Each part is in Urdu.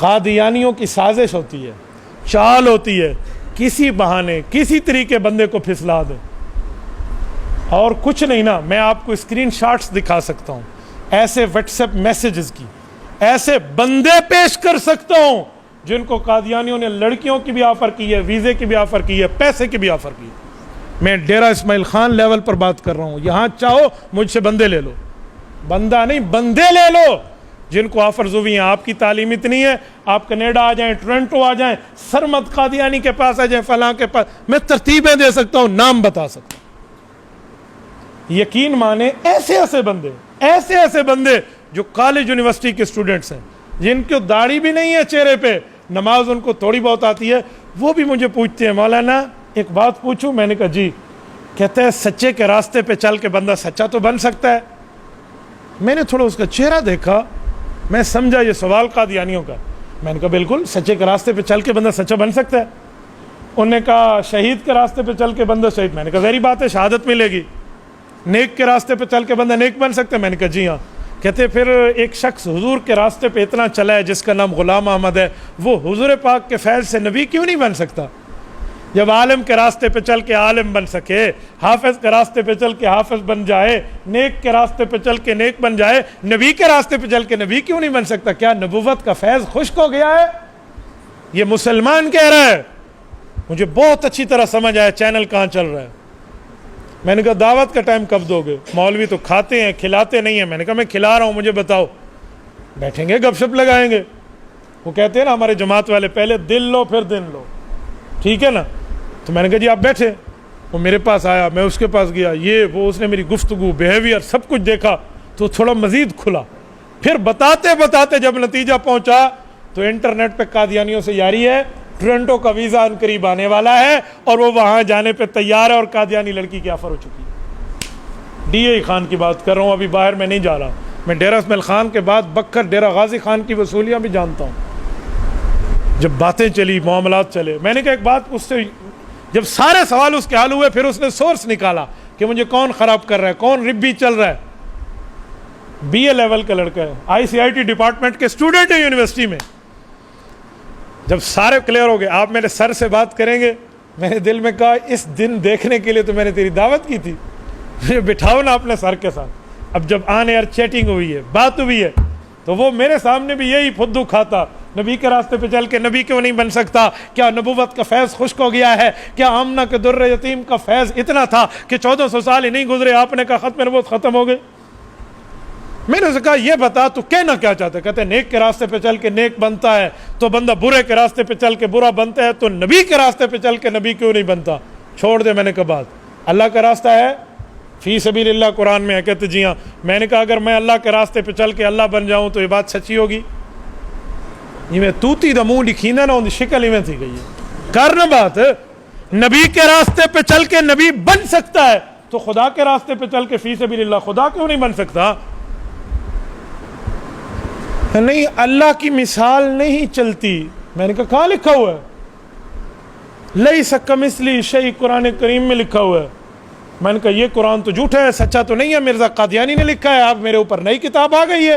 قادیانیوں کی سازش ہوتی ہے، چال ہوتی ہے، کسی بہانے کسی طریقے بندے کو پھسلا دے، اور کچھ نہیں نا، میں آپ کو اسکرین شاٹس دکھا سکتا ہوں ایسے واٹس ایپ میسیجز کی، ایسے بندے پیش کر سکتا ہوں جن کو قادیانیوں نے لڑکیوں کی بھی آفر کی ہے، ویزے کی بھی آفر کی ہے، پیسے کی بھی آفر کی ہے۔ میں ڈیرہ اسماعیل خان لیول پر بات کر رہا ہوں، یہاں چاہو مجھ سے بندے لے لو، بندہ نہیں بندے لے لو جن کو آفرز ہوئی ہیں۔ آپ کی تعلیم اتنی ہے، آپ کینیڈا آ جائیں، ٹورنٹو آ جائیں، سرمد قادیانی کے پاس آ جائیں، فلاں کے پاس، میں ترتیبیں دے سکتا ہوں، نام بتا سکتا ہوں۔ یقین مانے ایسے ایسے بندے جو کالج یونیورسٹی کے اسٹوڈنٹس ہیں، جن کو داڑھی بھی نہیں ہے چہرے پہ، نماز ان کو تھوڑی بہت آتی ہے، وہ بھی مجھے پوچھتے ہیں مولانا ایک بات پوچھوں؟ میں نے کہا جی۔ کہتے ہیں سچے کے راستے پہ چل کے بندہ سچا تو بن سکتا ہے؟ میں نے تھوڑا اس کا چہرہ دیکھا، میں سمجھا یہ سوال قادیانیوں کا۔ میں نے کہا بالکل، سچے کے راستے پہ چل کے بندہ سچا بن سکتا ہے۔ انہوں نے کہا شہید کے راستے پہ چل کے بندہ شہید۔ میں نے کہا ظاہری بات ہے شہادت ملے گی۔ نیک کے راستے پہ چل کے بندہ نیک بن سکتا ہے؟ میں نے کہا جی ہاں۔ کہتے پھر ایک شخص حضور کے راستے پہ اتنا چلا ہے جس کا نام غلام احمد ہے، وہ حضور پاک کے فیض سے نبی کیوں نہیں بن سکتا؟ جب عالم کے راستے پہ چل کے عالم بن سکے، حافظ کے راستے پہ چل کے حافظ بن جائے، نیک کے راستے پہ چل کے نیک بن جائے، نبی کے راستے پہ چل کے نبی کیوں نہیں بن سکتا؟ کیا نبوت کا فیض خشک ہو گیا ہے؟ یہ مسلمان کہہ رہا ہے۔ مجھے بہت اچھی طرح سمجھ آیا چینل کہاں چل رہا ہے۔ میں نے کہا دعوت کا ٹائم کب دو گے؟ مولوی تو کھاتے ہیں کھلاتے نہیں ہیں۔ میں نے کہا میں کھلا رہا ہوں، مجھے بتاؤ۔ بیٹھیں گے گپ شپ لگائیں گے۔ وہ کہتے ہیں نا ہمارے جماعت والے، پہلے دل لو پھر دن لو، ٹھیک ہے نا؟ تو میں نے کہا جی آپ بیٹھے۔ وہ میرے پاس آیا، میں اس کے پاس گیا، یہ وہ، اس نے میری گفتگو بیہیویئر سب کچھ دیکھا تو تھوڑا مزید کھلا۔ پھر بتاتے بتاتے جب نتیجہ پہنچا تو انٹرنیٹ پہ قادیانیوں سے یاری ہے، ٹورنٹو کا ویزا ان قریب آنے والا ہے اور وہ وہاں جانے پہ تیار ہے، اور قادیانی لڑکی کی آفر ہو چکی ہے۔ ڈی اے خان کی بات کر رہا ہوں، ابھی باہر میں نہیں جا رہا، میں ڈیرہ اسماعیل خان کے بعد بکر ڈیرہ غازی خان کی وصولیاں بھی جانتا ہوں۔ جب باتیں چلی، معاملات چلے، میں نے کہا ایک بات اس سے، جب سارے سوال اس کے حل ہوئے، پھر اس نے سورس نکالا کہ مجھے کون خراب کر رہا ہے، کون ربی چل رہا ہے۔ بی اے لیول کا لڑکا ہے، آئی سی آئی ٹی ڈپارٹمنٹ کے اسٹوڈنٹ ہے یونیورسٹی میں۔ جب سارے کلیئر ہو گئے، آپ میرے سر سے بات کریں گے، میں نے دل میں کہا اس دن دیکھنے کے لیے تو میں نے تیری دعوت کی تھی، مجھے بٹھاؤ نا اپنے سر کے ساتھ۔ اب جب آن ایئر چیٹنگ ہوئی ہے، بات ہوئی ہے، تو وہ میرے سامنے بھی یہی پھدو کھاتا، نبی کے راستے پہ چل کے نبی کیوں نہیں بن سکتا؟ کیا نبوت کا فیض خشک ہو گیا ہے؟ کیا آمنہ کے در یتیم کا فیض اتنا تھا کہ 1400 سال ہی نہیں گزرے آپ نے کہا ختم نبوت ختم ہو گئے؟ میں نے اسے کہا یہ بتا تو کہنا کیا چاہتا ہے؟ کہتے نیک کے راستے پہ چل کے نیک بنتا ہے تو بندہ برے کے راستے پہ چل کے برا بنتا ہے، تو نبی کے راستے پہ چل کے نبی کیوں نہیں بنتا؟ چھوڑ دے۔ میں نے کہا بات اللہ کا راستہ ہے، فی سبیل اللہ قرآن میں ہے۔ کہتے جی ہاں۔ میں نے کہا اگر میں اللہ کے راستے پہ چل کے اللہ بن جاؤں تو یہ بات سچی ہوگی؟ یہ میں توتی دا منہ لکھی نا ان شکل ہی میں تھی گئی ہے کرنا بات۔ نبی کے راستے پہ چل کے نبی بن سکتا ہے تو خدا کے راستے پہ چل کے فی سبیل اللہ خدا کیوں نہیں بن سکتا؟ نہیں، اللہ کی مثال نہیں چلتی۔ میں نے کہا کہاں لکھا ہوا ہے؟ لیس کمثلہ شیء، قرآن کریم میں لکھا ہوا ہے۔ میں نے کہا یہ قرآن تو جھوٹا ہے، سچا تو نہیں ہے، مرزا قادیانی نے لکھا ہے، آپ میرے اوپر نئی کتاب آ گئی ہے۔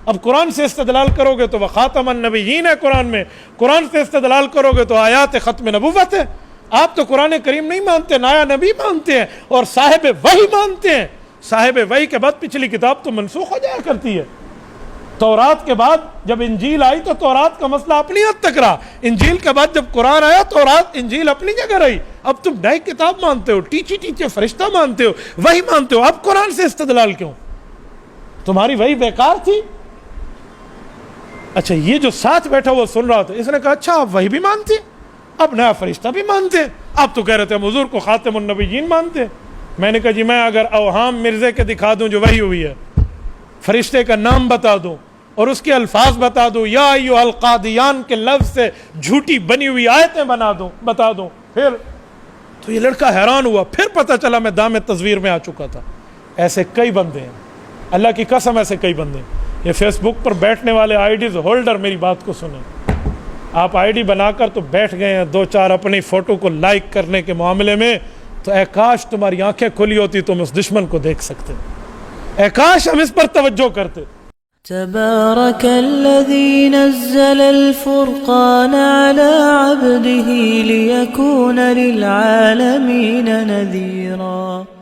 اب قرآن سے استدلال کرو گے تو وہ خاتم النبیین ہے قرآن میں، قرآن سے استدلال کرو گے تو آیات ختم نبوت ہے۔ آپ تو قرآن کریم نہیں مانتے، نایا نبی مانتے ہیں اور صاحب وحی مانتے ہیں۔ صاحب وحی کے بعد پچھلی کتاب تو منسوخ ہو جایا کرتی ہے۔ تورات کے بعد جب انجیل آئی تو تورات کا مسئلہ اپنی حد تک رہا، انجیل کے بعد جب قرآن آیا تورات انجیل اپنی جگہ رہی۔ اب تم نئی کتاب مانتے ہو، ٹیچے فرشتہ مانتے ہو، وحی مانتے ہو، اب قرآن سے استدلال کیوں؟ تمہاری وحی بیکار تھی؟ اچھا یہ جو ساتھ بیٹھا وہ سن رہا تھا، اس نے کہا اچھا آپ وحی بھی مانتے ہیں، اب نیا فرشتہ بھی مانتے ہیں، آپ تو کہہ رہے تھے ہم حضور کو خاتم النبیین مانتے ہیں۔ میں نے کہا جی میں اگر اوہام مرزے کے دکھا دوں جو وحی ہوئی ہے، فرشتے کا نام بتا دوں اور اس کے الفاظ بتا دوں، یا ایھا القادیان کے لفظ سے جھوٹی بنی ہوئی آیتیں بتا دوں، پھر تو یہ لڑکا حیران ہوا۔ پھر پتہ چلا میں دام تصویر میں آ چکا تھا۔ ایسے کئی بندے ہیں، اللہ کی قسم ایسے کئی بندے ہیں۔ یہ فیس بک پر بیٹھنے والے آئی ڈیز ہولڈر میری بات کو سنیں، آپ آئی ڈی بنا کر تو بیٹھ گئے ہیں دو چار اپنی فوٹو کو لائک کرنے کے معاملے میں، تو اے کاش تمہاری آنکھیں کھلی ہوتی تو ہم اس دشمن کو دیکھ سکتے، اے کاش ہم اس پر توجہ کرتے۔ تبارك الذي نزل الفرقان على عبده ليكون للعالمين نذيرا.